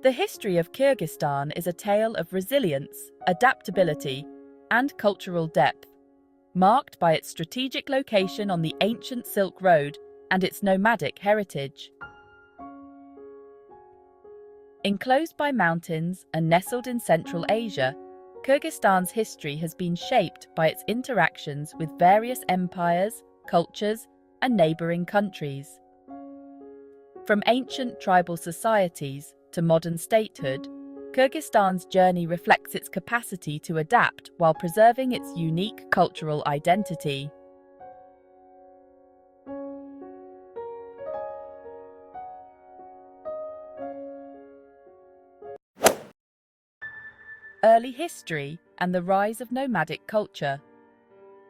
The history of Kyrgyzstan is a tale of resilience, adaptability, and cultural depth, marked by its strategic location on the ancient Silk Road and its nomadic heritage. Enclosed by mountains and nestled in Central Asia, Kyrgyzstan's history has been shaped by its interactions with various empires, cultures, and neighboring countries. From ancient tribal societies to modern statehood, Kyrgyzstan's journey reflects its capacity to adapt while preserving its unique cultural identity. Early history and the rise of nomadic culture.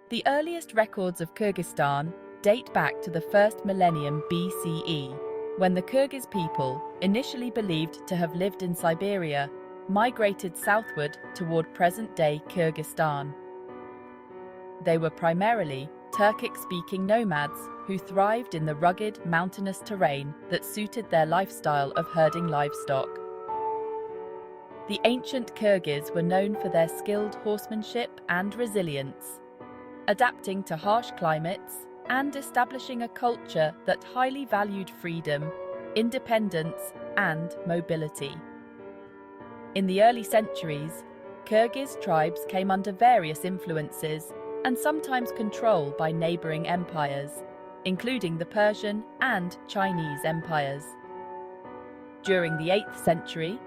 The earliest records of Kyrgyzstan date back to the first millennium BCE, when the Kyrgyz people, initially believed to have lived in Siberia, migrated southward toward present-day Kyrgyzstan. They were primarily Turkic-speaking nomads who thrived in the rugged, mountainous terrain that suited their lifestyle of herding livestock. The ancient Kyrgyz were known for their skilled horsemanship and resilience, adapting to harsh climates and establishing a culture that highly valued freedom, independence, and mobility. In the early centuries, Kyrgyz tribes came under various influences and sometimes controlled by neighboring empires, including the Persian and Chinese empires. During the 8th century,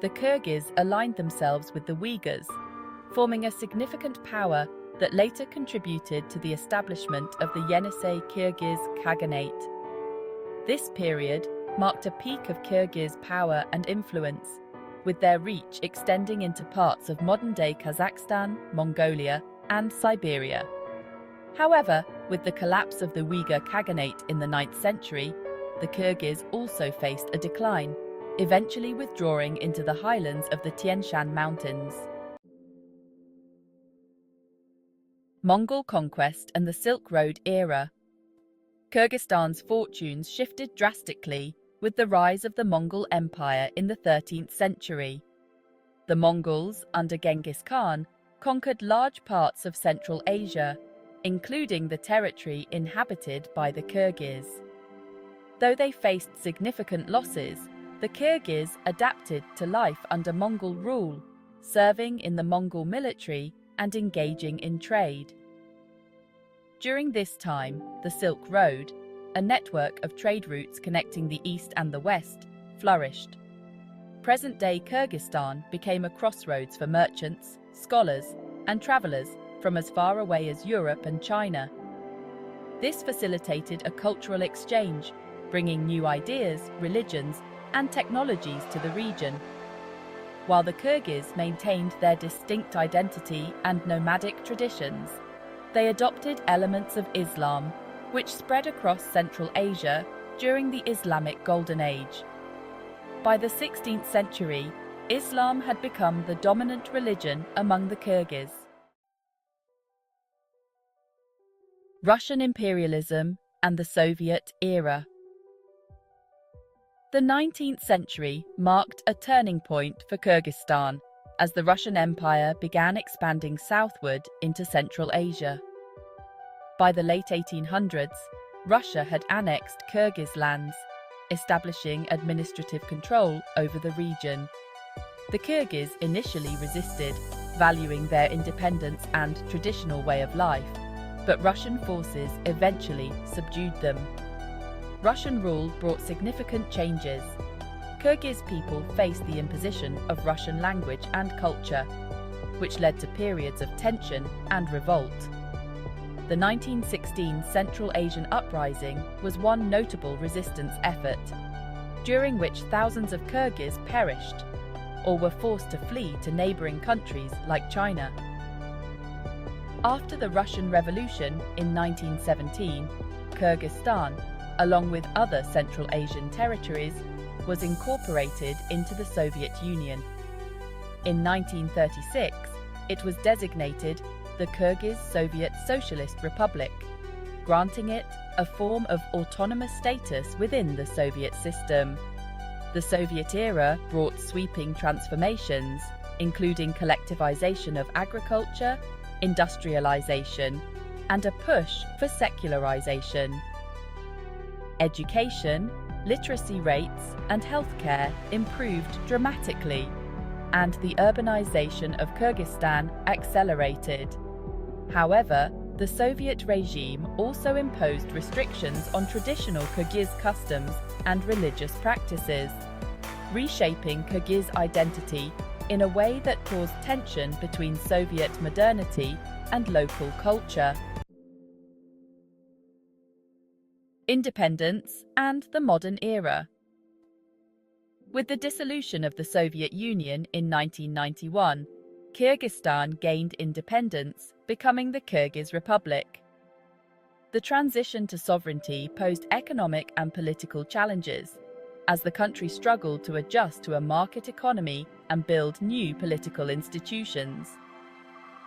the Kyrgyz aligned themselves with the Uyghurs, forming a significant power that later contributed to the establishment of the Yenisei Kyrgyz Khaganate. This period marked a peak of Kyrgyz power and influence, with their reach extending into parts of modern-day Kazakhstan, Mongolia, and Siberia. However, with the collapse of the Uyghur Khaganate in the 9th century, the Kyrgyz also faced a decline, eventually withdrawing into the highlands of the Tian Shan Mountains. Mongol conquest and the Silk Road era. Kyrgyzstan's fortunes shifted drastically with the rise of the Mongol Empire in the 13th century. The Mongols, under Genghis Khan, conquered large parts of Central Asia, including the territory inhabited by the Kyrgyz. Though they faced significant losses, the Kyrgyz adapted to life under Mongol rule, serving in the Mongol military and engaging in trade. During this time, the Silk Road, a network of trade routes connecting the East and the West, flourished. Present-day Kyrgyzstan became a crossroads for merchants, scholars, and travelers from as far away as Europe and China. This facilitated a cultural exchange, bringing new ideas, religions, and technologies to the region. While the Kyrgyz maintained their distinct identity and nomadic traditions, they adopted elements of Islam, which spread across Central Asia during the Islamic Golden Age. By the 16th century, Islam had become the dominant religion among the Kyrgyz. Russian imperialism and the Soviet era. The 19th century marked a turning point for Kyrgyzstan as the Russian Empire began expanding southward into Central Asia. By the late 1800s, Russia had annexed Kyrgyz lands, establishing administrative control over the region. The Kyrgyz initially resisted, valuing their independence and traditional way of life, but Russian forces eventually subdued them. Russian rule brought significant changes. Kyrgyz people faced the imposition of Russian language and culture, which led to periods of tension and revolt. The 1916 Central Asian Uprising was one notable resistance effort, during which thousands of Kyrgyz perished or were forced to flee to neighboring countries like China. After the Russian Revolution in 1917, Kyrgyzstan, along with other Central Asian territories, was incorporated into the Soviet Union. In 1936, it was designated the Kyrgyz Soviet Socialist Republic, granting it a form of autonomous status within the Soviet system. The Soviet era brought sweeping transformations, including collectivization of agriculture, industrialization, and a push for secularization. Education, literacy rates, and healthcare improved dramatically, and the urbanization of Kyrgyzstan accelerated. However, the Soviet regime also imposed restrictions on traditional Kyrgyz customs and religious practices, reshaping Kyrgyz identity in a way that caused tension between Soviet modernity and local culture. Independence and the modern era. With the dissolution of the Soviet Union in 1991, Kyrgyzstan gained independence, becoming the Kyrgyz Republic. The transition to sovereignty posed economic and political challenges, as the country struggled to adjust to a market economy and build new political institutions.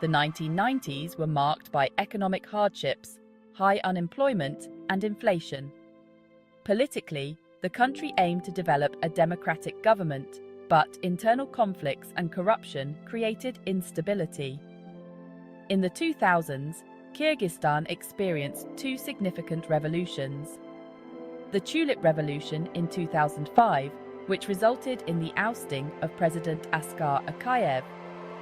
The 1990s were marked by economic hardships, high unemployment, and inflation. Politically, the country aimed to develop a democratic government, but internal conflicts and corruption created instability. In the 2000s, Kyrgyzstan experienced two significant revolutions. The Tulip Revolution in 2005, which resulted in the ousting of President Askar Akayev,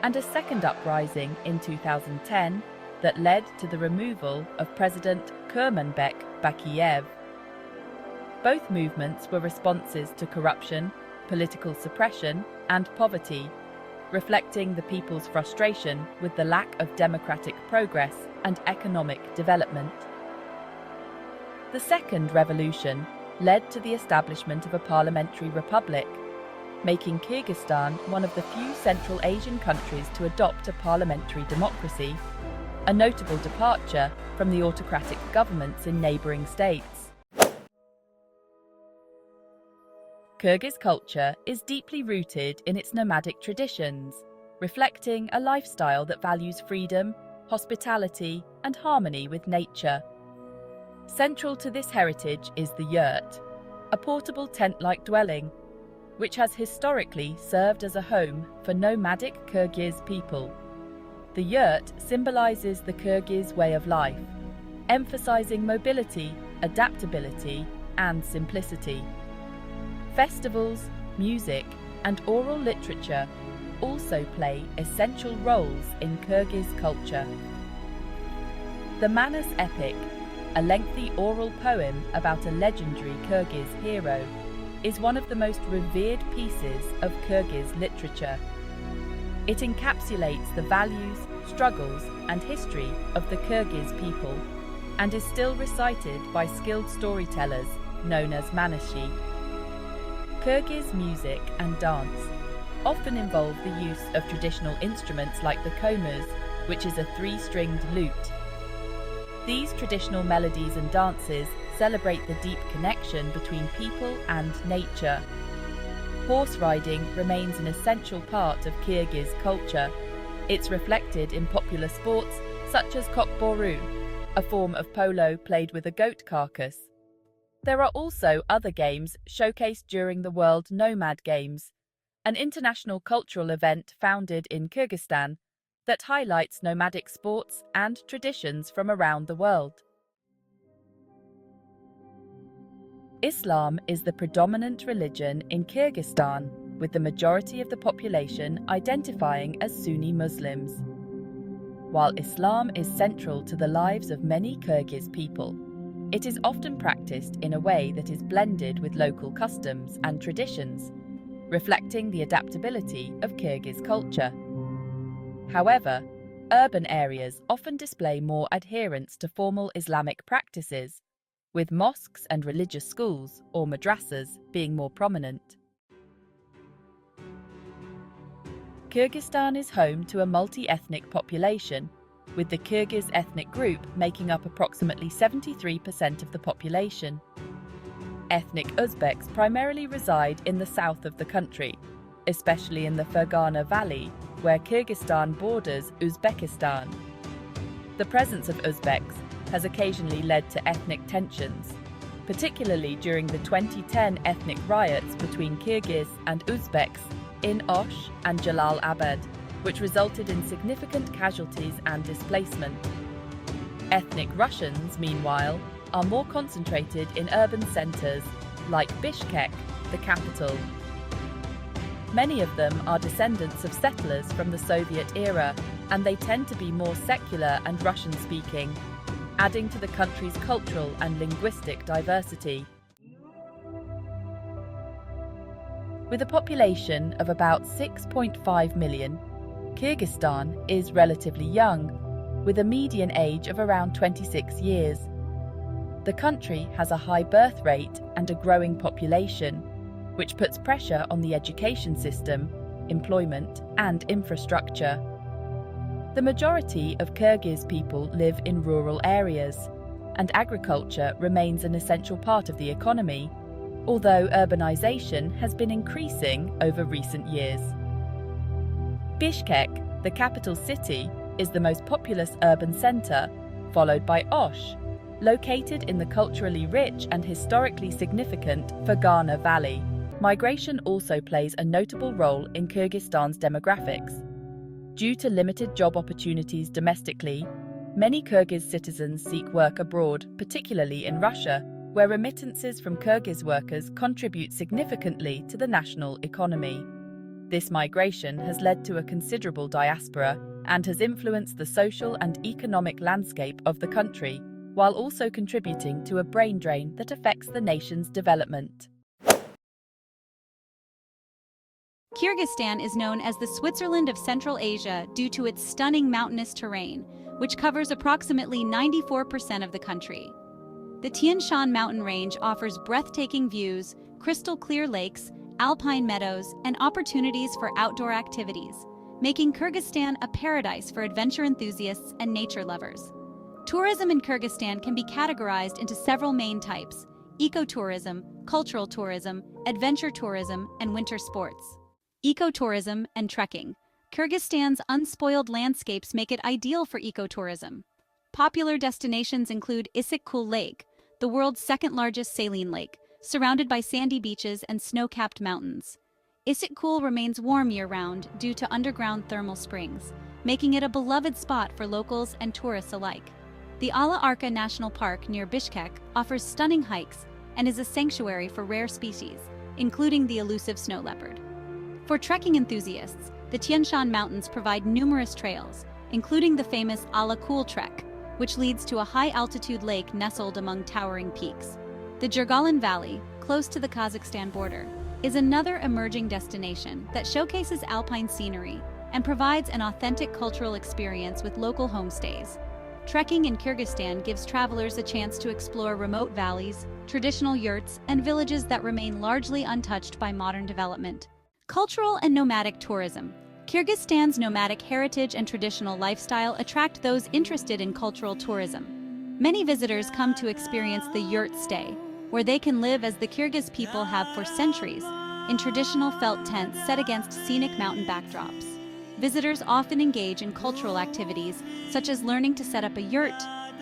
and a second uprising in 2010 that led to the removal of President Kurmanbek Bakiyev. Both movements were responses to corruption, political suppression, and poverty, reflecting the people's frustration with the lack of democratic progress and economic development. The second revolution led to the establishment of a parliamentary republic, making Kyrgyzstan one of the few Central Asian countries to adopt a parliamentary democracy, a notable departure from the autocratic governments in neighbouring states. Kyrgyz culture is deeply rooted in its nomadic traditions, reflecting a lifestyle that values freedom, hospitality, and harmony with nature. Central to this heritage is the yurt, a portable tent-like dwelling, which has historically served as a home for nomadic Kyrgyz people. The yurt symbolizes the Kyrgyz way of life, emphasizing mobility, adaptability, and simplicity. Festivals, music, and oral literature also play essential roles in Kyrgyz culture. The Manas epic, a lengthy oral poem about a legendary Kyrgyz hero, is one of the most revered pieces of Kyrgyz literature. It encapsulates the values, struggles, and history of the Kyrgyz people, and is still recited by skilled storytellers known as Manashi. Kyrgyz music and dance often involve the use of traditional instruments like the komuz, which is a three-stringed lute. These traditional melodies and dances celebrate the deep connection between people and nature. Horse riding remains an essential part of Kyrgyz culture. It's reflected in popular sports such as kokboru, a form of polo played with a goat carcass. There are also other games showcased during the World Nomad Games, an international cultural event founded in Kyrgyzstan that highlights nomadic sports and traditions from around the world. Islam is the predominant religion in Kyrgyzstan, with the majority of the population identifying as Sunni Muslims. While Islam is central to the lives of many Kyrgyz people, it is often practiced in a way that is blended with local customs and traditions, reflecting the adaptability of Kyrgyz culture. However, urban areas often display more adherence to formal Islamic practices, with mosques and religious schools, or madrasas, being more prominent. Kyrgyzstan is home to a multi-ethnic population, with the Kyrgyz ethnic group making up approximately 73% of the population. Ethnic Uzbeks primarily reside in the south of the country, especially in the Fergana Valley, where Kyrgyzstan borders Uzbekistan. The presence of Uzbeks has occasionally led to ethnic tensions, particularly during the 2010 ethnic riots between Kyrgyz and Uzbeks in Osh and Jalalabad, which resulted in significant casualties and displacement. Ethnic Russians, meanwhile, are more concentrated in urban centers like Bishkek, the capital. Many of them are descendants of settlers from the Soviet era, and they tend to be more secular and Russian-speaking, adding to the country's cultural and linguistic diversity. With a population of about 6.5 million, Kyrgyzstan is relatively young, with a median age of around 26 years. The country has a high birth rate and a growing population, which puts pressure on the education system, employment, and infrastructure. The majority of Kyrgyz people live in rural areas, and agriculture remains an essential part of the economy, although urbanization has been increasing over recent years. Bishkek, the capital city, is the most populous urban center, followed by Osh, located in the culturally rich and historically significant Fergana Valley. Migration also plays a notable role in Kyrgyzstan's demographics. Due to limited job opportunities domestically, many Kyrgyz citizens seek work abroad, particularly in Russia, where remittances from Kyrgyz workers contribute significantly to the national economy. This migration has led to a considerable diaspora and has influenced the social and economic landscape of the country, while also contributing to a brain drain that affects the nation's development. Kyrgyzstan is known as the Switzerland of Central Asia due to its stunning mountainous terrain, which covers approximately 94% of the country. The Tian Shan mountain range offers breathtaking views, crystal-clear lakes, alpine meadows, and opportunities for outdoor activities, making Kyrgyzstan a paradise for adventure enthusiasts and nature lovers. Tourism in Kyrgyzstan can be categorized into several main types: ecotourism, cultural tourism, adventure tourism, and winter sports. Ecotourism and trekking. Kyrgyzstan's unspoiled landscapes make it ideal for ecotourism. Popular destinations include Issyk-Kul Lake, the world's second-largest saline lake, surrounded by sandy beaches and snow-capped mountains. Issyk-Kul remains warm year-round due to underground thermal springs, making it a beloved spot for locals and tourists alike. The Ala Arka National Park near Bishkek offers stunning hikes and is a sanctuary for rare species, including the elusive snow leopard. For trekking enthusiasts, the Tian Shan Mountains provide numerous trails, including the famous Ala Kul Trek, which leads to a high-altitude lake nestled among towering peaks. The Jurgalan Valley, close to the Kazakhstan border, is another emerging destination that showcases alpine scenery and provides an authentic cultural experience with local homestays. Trekking in Kyrgyzstan gives travelers a chance to explore remote valleys, traditional yurts, and villages that remain largely untouched by modern development. Cultural and nomadic tourism. Kyrgyzstan's nomadic heritage and traditional lifestyle attract those interested in cultural tourism. Many visitors come to experience the yurt stay, where they can live as the Kyrgyz people have for centuries, in traditional felt tents set against scenic mountain backdrops. Visitors often engage in cultural activities, such as learning to set up a yurt,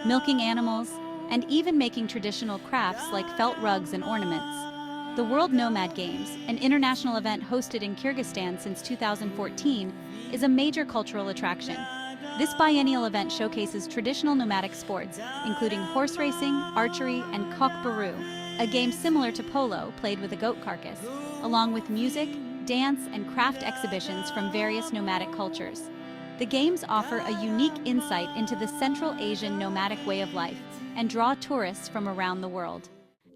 milking animals, and even making traditional crafts like felt rugs and ornaments. The World Nomad Games, an international event hosted in Kyrgyzstan since 2014, is a major cultural attraction. This biennial event showcases traditional nomadic sports, including horse racing, archery, and kok baru, a game similar to polo played with a goat carcass, along with music, dance, and craft exhibitions from various nomadic cultures. The games offer a unique insight into the Central Asian nomadic way of life and draw tourists from around the world.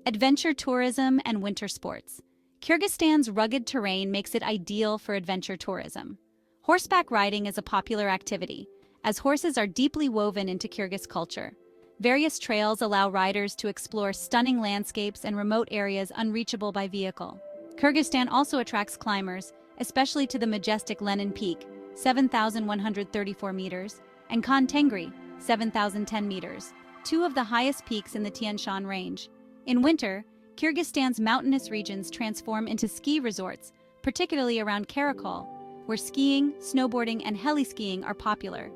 Adventure tourism and winter sports. Kyrgyzstan's rugged terrain makes it ideal for adventure tourism. Horseback riding is a popular activity, as horses are deeply woven into Kyrgyz culture. Various trails allow riders to explore stunning landscapes and remote areas unreachable by vehicle. Kyrgyzstan also attracts climbers, especially to the majestic Lenin Peak, 7,134 meters, and Khan Tengri, 7,010 meters, two of the highest peaks in the Tian Shan range. In winter, Kyrgyzstan's mountainous regions transform into ski resorts, particularly around Karakol, where skiing, snowboarding, and heli-skiing are popular.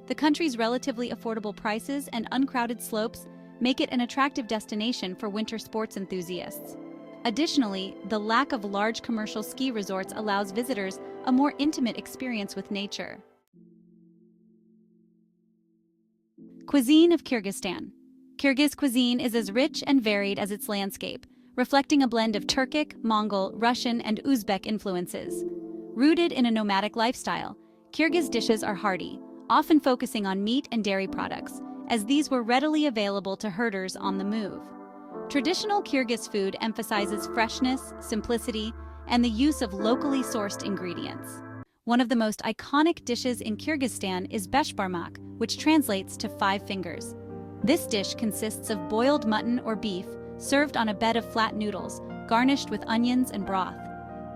The country's relatively affordable prices and uncrowded slopes make it an attractive destination for winter sports enthusiasts. Additionally, the lack of large commercial ski resorts allows visitors a more intimate experience with nature. Cuisine of Kyrgyzstan. Kyrgyz cuisine is as rich and varied as its landscape, reflecting a blend of Turkic, Mongol, Russian, and Uzbek influences. Rooted in a nomadic lifestyle, Kyrgyz dishes are hearty, often focusing on meat and dairy products, as these were readily available to herders on the move. Traditional Kyrgyz food emphasizes freshness, simplicity, and the use of locally sourced ingredients. One of the most iconic dishes in Kyrgyzstan is beshbarmak, which translates to 5 fingers. This dish consists of boiled mutton or beef served on a bed of flat noodles, garnished with onions and broth.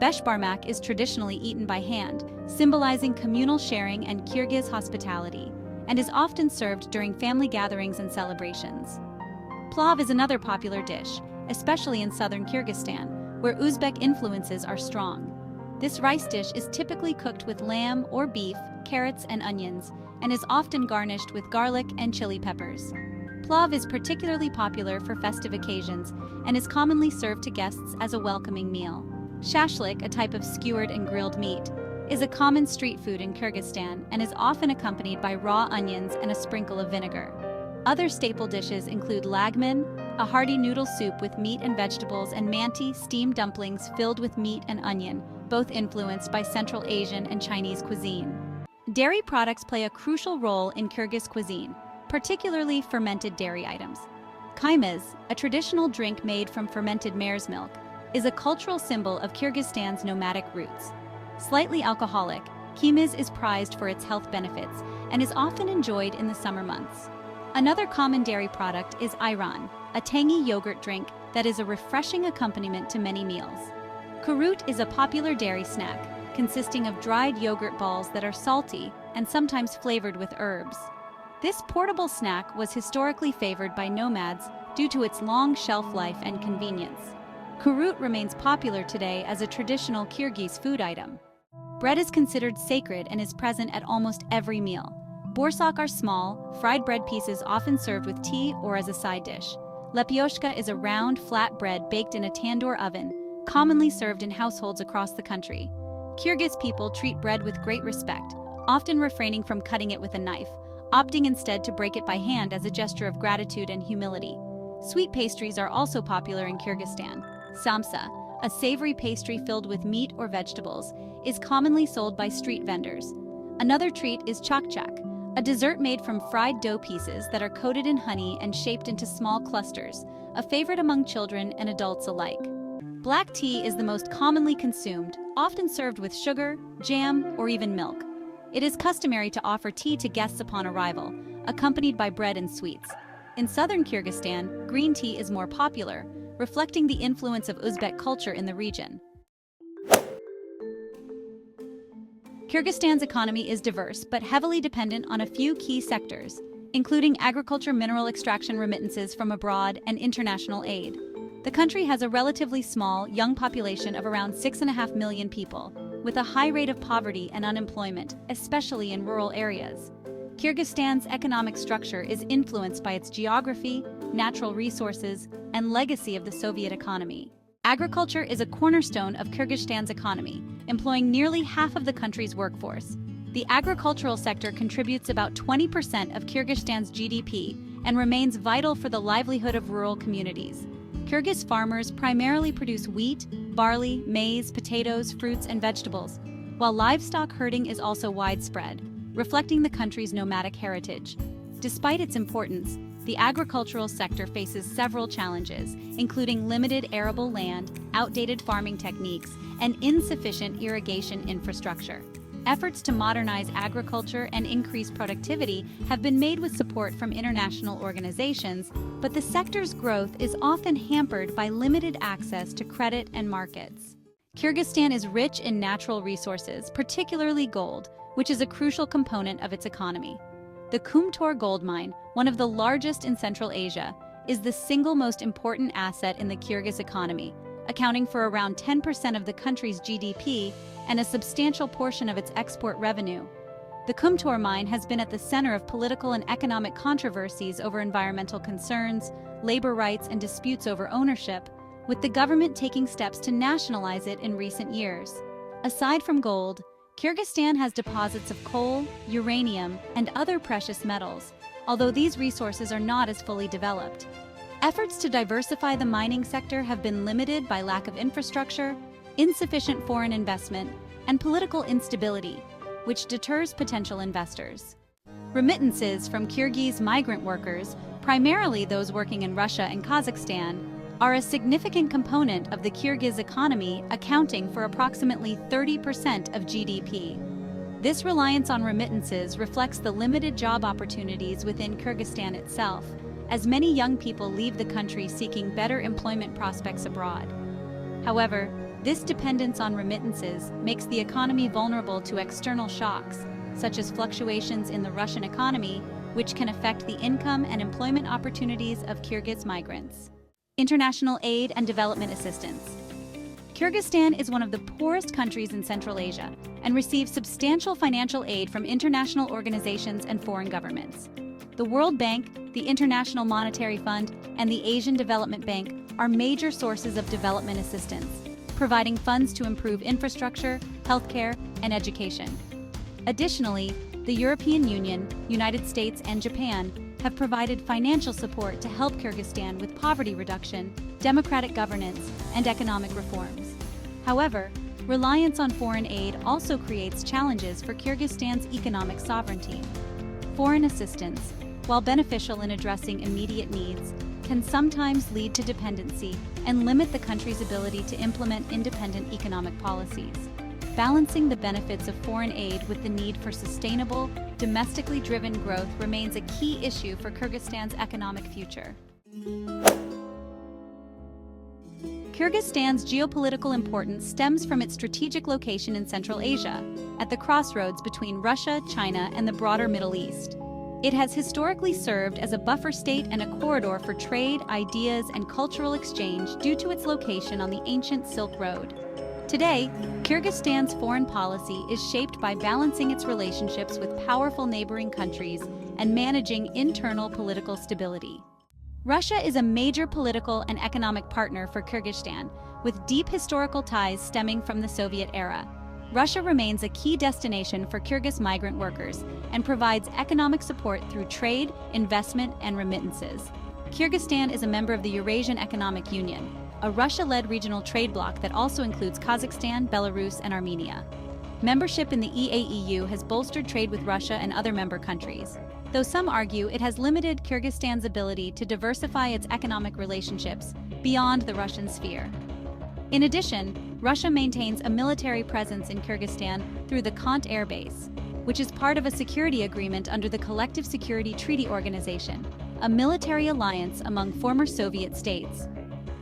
Beshbarmak is traditionally eaten by hand, symbolizing communal sharing and Kyrgyz hospitality, and is often served during family gatherings and celebrations. Plov is another popular dish, especially in southern Kyrgyzstan, where Uzbek influences are strong. This rice dish is typically cooked with lamb or beef, carrots, and onions, and is often garnished with garlic and chili peppers. Plov is particularly popular for festive occasions and is commonly served to guests as a welcoming meal. Shashlik, a type of skewered and grilled meat, is a common street food in Kyrgyzstan and is often accompanied by raw onions and a sprinkle of vinegar. Other staple dishes include lagman, a hearty noodle soup with meat and vegetables, and manti, steamed dumplings filled with meat and onion, both influenced by Central Asian and Chinese cuisine. Dairy products play a crucial role in Kyrgyz cuisine, particularly fermented dairy items. Kymyz, a traditional drink made from fermented mare's milk, is a cultural symbol of Kyrgyzstan's nomadic roots. Slightly alcoholic, Kymyz is prized for its health benefits and is often enjoyed in the summer months. Another common dairy product is ayran, a tangy yogurt drink that is a refreshing accompaniment to many meals. Kurut is a popular dairy snack, consisting of dried yogurt balls that are salty and sometimes flavored with herbs. This portable snack was historically favored by nomads due to its long shelf life and convenience. Kurut remains popular today as a traditional Kyrgyz food item. Bread is considered sacred and is present at almost every meal. Borsak are small, fried bread pieces often served with tea or as a side dish. Lepioshka is a round, flat bread baked in a tandoor oven, commonly served in households across the country. Kyrgyz people treat bread with great respect, often refraining from cutting it with a knife, opting instead to break it by hand as a gesture of gratitude and humility. Sweet pastries are also popular in Kyrgyzstan. Samsa, a savory pastry filled with meat or vegetables, is commonly sold by street vendors. Another treat is chakchak, a dessert made from fried dough pieces that are coated in honey and shaped into small clusters, a favorite among children and adults alike. Black tea is the most commonly consumed, often served with sugar, jam, or even milk. It is customary to offer tea to guests upon arrival, accompanied by bread and sweets. In southern Kyrgyzstan, green tea is more popular, reflecting the influence of Uzbek culture in the region. Kyrgyzstan's economy is diverse but heavily dependent on a few key sectors, including agriculture, mineral extraction, remittances from abroad, and international aid. The country has a relatively small, young population of around 6.5 million people, with a high rate of poverty and unemployment, especially in rural areas. Kyrgyzstan's economic structure is influenced by its geography, natural resources, and legacy of the Soviet economy. Agriculture is a cornerstone of Kyrgyzstan's economy, employing nearly half of the country's workforce. The agricultural sector contributes about 20% of Kyrgyzstan's GDP and remains vital for the livelihood of rural communities. Kyrgyz farmers primarily produce wheat, barley, maize, potatoes, fruits, and vegetables, while livestock herding is also widespread, reflecting the country's nomadic heritage. Despite its importance, the agricultural sector faces several challenges, including limited arable land, outdated farming techniques, and insufficient irrigation infrastructure. Efforts to modernize agriculture and increase productivity have been made with support from international organizations, but the sector's growth is often hampered by limited access to credit and markets. Kyrgyzstan is rich in natural resources, particularly gold, which is a crucial component of its economy. The Kumtor gold mine, one of the largest in Central Asia, is the single most important asset in the Kyrgyz economy, accounting for around 10% of the country's GDP and a substantial portion of its export revenue. The Kumtor mine has been at the center of political and economic controversies over environmental concerns, labor rights, and disputes over ownership, with the government taking steps to nationalize it in recent years. Aside from gold, Kyrgyzstan has deposits of coal, uranium, and other precious metals, although these resources are not as fully developed. Efforts to diversify the mining sector have been limited by lack of infrastructure, insufficient foreign investment, and political instability, which deters potential investors. Remittances from Kyrgyz migrant workers, primarily those working in Russia and Kazakhstan, are a significant component of the Kyrgyz economy, accounting for approximately 30% of GDP. This reliance on remittances reflects the limited job opportunities within Kyrgyzstan itself, as many young people leave the country seeking better employment prospects abroad. However, this dependence on remittances makes the economy vulnerable to external shocks, such as fluctuations in the Russian economy, which can affect the income and employment opportunities of Kyrgyz migrants. International aid and development assistance. Kyrgyzstan is one of the poorest countries in Central Asia and receives substantial financial aid from international organizations and foreign governments. The World Bank, the International Monetary Fund, and the Asian Development Bank are major sources of development assistance, providing funds to improve infrastructure, healthcare, and education. Additionally, the European Union, United States, and Japan have provided financial support to help Kyrgyzstan with poverty reduction, democratic governance, and economic reforms. However, reliance on foreign aid also creates challenges for Kyrgyzstan's economic sovereignty. Foreign assistance, while beneficial in addressing immediate needs, can sometimes lead to dependency and limit the country's ability to implement independent economic policies. Balancing the benefits of foreign aid with the need for sustainable, domestically driven growth remains a key issue for Kyrgyzstan's economic future. Kyrgyzstan's geopolitical importance stems from its strategic location in Central Asia, at the crossroads between Russia, China, and the broader Middle East. It has historically served as a buffer state and a corridor for trade, ideas, and cultural exchange due to its location on the ancient Silk Road. Today, Kyrgyzstan's foreign policy is shaped by balancing its relationships with powerful neighboring countries and managing internal political stability. Russia is a major political and economic partner for Kyrgyzstan, with deep historical ties stemming from the Soviet era. Russia remains a key destination for Kyrgyz migrant workers and provides economic support through trade, investment, and remittances. Kyrgyzstan is a member of the Eurasian Economic Union, a Russia-led regional trade bloc that also includes Kazakhstan, Belarus, and Armenia. Membership in the EAEU has bolstered trade with Russia and other member countries, though some argue it has limited Kyrgyzstan's ability to diversify its economic relationships beyond the Russian sphere. In addition, Russia maintains a military presence in Kyrgyzstan through the Kont Air Base, which is part of a security agreement under the Collective Security Treaty Organization, a military alliance among former Soviet states.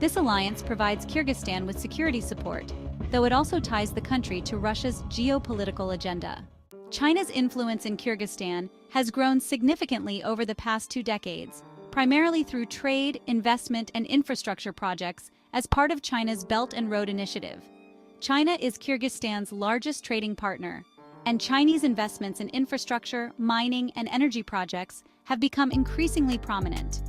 This alliance provides Kyrgyzstan with security support, though it also ties the country to Russia's geopolitical agenda. China's influence in Kyrgyzstan has grown significantly over the past 2 decades, primarily through trade, investment, and infrastructure projects as part of China's Belt and Road Initiative. China is Kyrgyzstan's largest trading partner, and Chinese investments in infrastructure, mining, and energy projects have become increasingly prominent.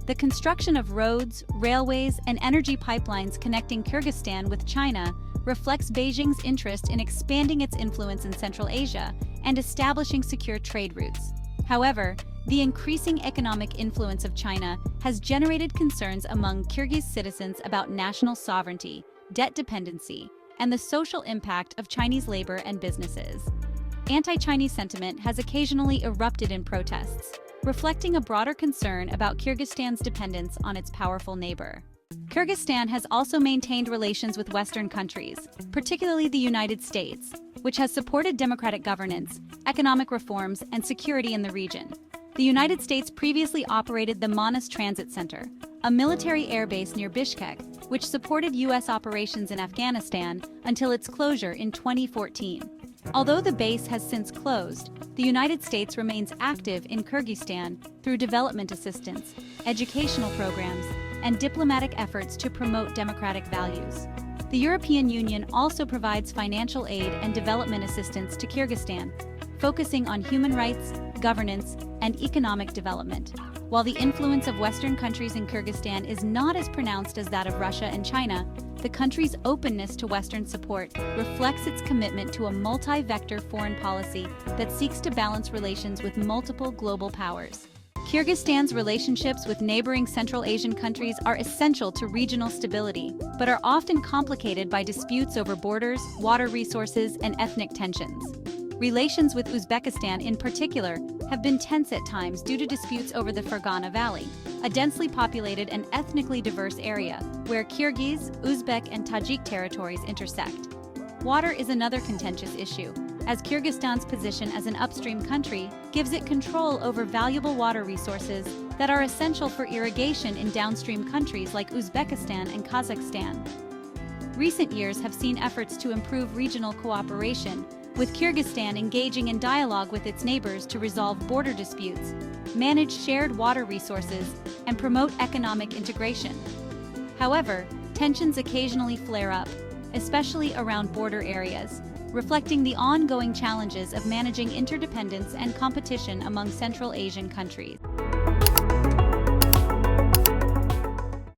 The construction of roads, railways, and energy pipelines connecting Kyrgyzstan with China reflects Beijing's interest in expanding its influence in Central Asia and establishing secure trade routes. However, the increasing economic influence of China has generated concerns among Kyrgyz citizens about national sovereignty, debt dependency, and the social impact of Chinese labor and businesses. Anti-Chinese sentiment has occasionally erupted in protests, reflecting a broader concern about Kyrgyzstan's dependence on its powerful neighbor. Kyrgyzstan has also maintained relations with Western countries, particularly the United States, which has supported democratic governance, economic reforms, and security in the region. The United States previously operated the Manas Transit Center, a military airbase near Bishkek, which supported U.S. operations in Afghanistan until its closure in 2014. Although the base has since closed, the United States remains active in Kyrgyzstan through development assistance, educational programs, and diplomatic efforts to promote democratic values. The European Union also provides financial aid and development assistance to Kyrgyzstan, focusing on human rights, governance, and economic development. While the influence of Western countries in Kyrgyzstan is not as pronounced as that of Russia and China, the country's openness to Western support reflects its commitment to a multi-vector foreign policy that seeks to balance relations with multiple global powers. Kyrgyzstan's relationships with neighboring Central Asian countries are essential to regional stability, but are often complicated by disputes over borders, water resources, and ethnic tensions. Relations with Uzbekistan, in particular, have been tense at times due to disputes over the Fergana Valley, a densely populated and ethnically diverse area where Kyrgyz, Uzbek, and Tajik territories intersect. Water is another contentious issue, as Kyrgyzstan's position as an upstream country gives it control over valuable water resources that are essential for irrigation in downstream countries like Uzbekistan and Kazakhstan. Recent years have seen efforts to improve regional cooperation, with Kyrgyzstan engaging in dialogue with its neighbors to resolve border disputes, manage shared water resources, and promote economic integration. However, tensions occasionally flare up, especially around border areas, reflecting the ongoing challenges of managing interdependence and competition among Central Asian countries.